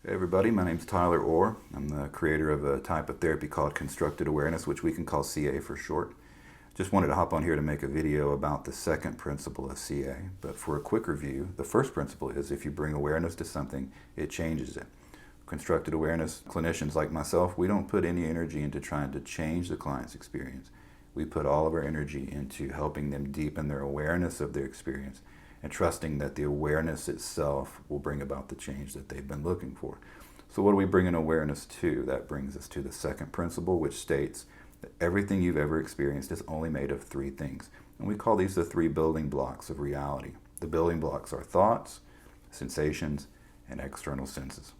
Hey everybody, my name's Tyler Orr. I'm the creator of a type of therapy called constructed awareness, which we can call CA for short. Just wanted to hop on here to make a video about the second principle of CA. But for a quick review, the first principle is if you bring awareness to something, it changes it. Constructed awareness clinicians like myself, we don't put any energy into trying to change the client's experience. We put all of our energy into helping them deepen their awareness of their experience and trusting that the awareness itself will bring about the change that they've been looking for. So what do we bring an awareness to? That brings us to the second principle, which states that everything you've ever experienced is only made of three things. And we call these the three building blocks of reality. The building blocks are thoughts, sensations, and external senses.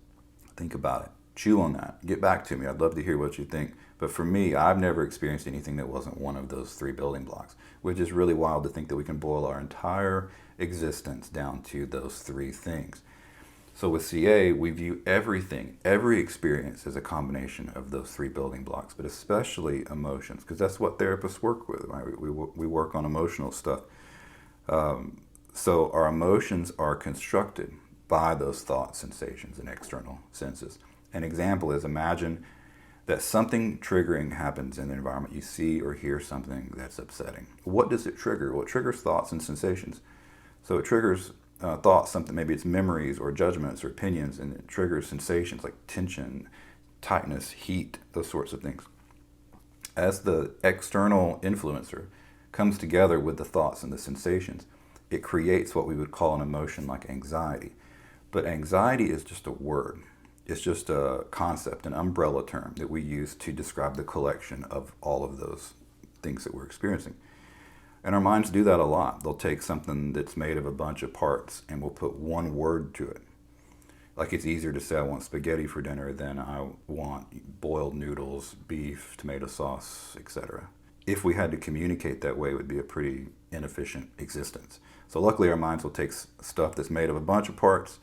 Think about it. Chew on that. Get back to me. I'd love to hear what you think. But for me, I've never experienced anything that wasn't one of those three building blocks, which is really wild to think that we can boil our entire existence down to those three things. So with CA, we view everything, every experience as a combination of those three building blocks, but especially emotions, because that's what therapists work with, right? We work on emotional stuff. So our emotions are constructed by those thoughts, sensations, and external senses. An example is imagine that something triggering happens in the environment. You see or hear something that's upsetting. What does it trigger? Well, it triggers thoughts and sensations. So it triggers thoughts, something, maybe it's memories or judgments or opinions, and it triggers sensations like tension, tightness, heat, those sorts of things. As the external influencer comes together with the thoughts and the sensations, it creates what we would call an emotion like anxiety. But anxiety is just a word. It's just a concept, an umbrella term that we use to describe the collection of all of those things that we're experiencing. And our minds do that a lot. They'll take something that's made of a bunch of parts and we'll put one word to it. Like it's easier to say I want spaghetti for dinner than I want boiled noodles, beef, tomato sauce, etc. If we had to communicate that way, it would be a pretty inefficient existence. So luckily our minds will take stuff that's made of a bunch of parts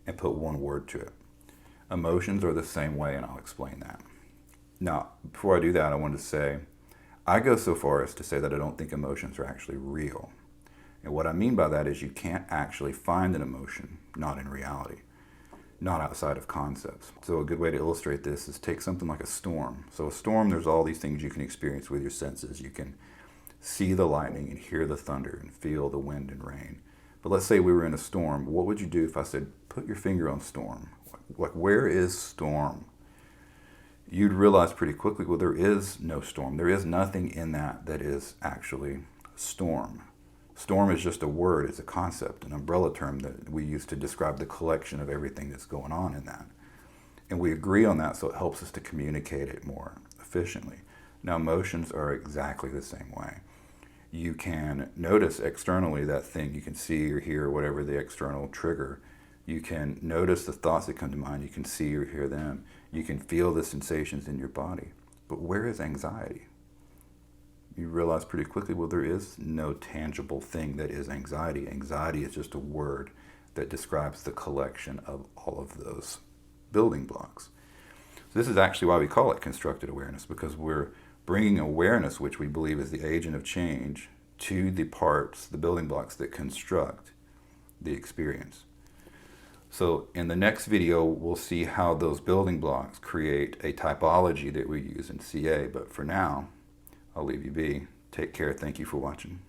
and put one word to it. Emotions are the same way, and I'll explain that. Now, before I do that, I wanted to say, I go so far as to say that I don't think emotions are actually real. And what I mean by that is you can't actually find an emotion, not in reality, not outside of concepts. So a good way to illustrate this is take something like a storm. So a storm, there's all these things you can experience with your senses. You can see the lightning and hear the thunder and feel the wind and rain. But let's say we were in a storm. What would you do if I said, put your finger on storm? Like, where is storm? You'd realize pretty quickly, well, there is no storm. There is nothing in that that is actually storm. Storm is just a word. It's a concept, an umbrella term that we use to describe the collection of everything that's going on in that. And we agree on that, so it helps us to communicate it more efficiently. Now, emotions are exactly the same way. You can notice externally that thing. You can see or hear whatever the external trigger. You can notice the thoughts that come to mind. You can see or hear them. You can feel the sensations in your body. But where is anxiety? You realize pretty quickly, well, there is no tangible thing that is anxiety. Anxiety is just a word that describes the collection of all of those building blocks. So this is actually why we call it constructed awareness, because we're bringing awareness, which we believe is the agent of change, to the parts, the building blocks that construct the experience. So in the next video, we'll see how those building blocks create a typology that we use in CA. But for now, I'll leave you be. Take care. Thank you for watching.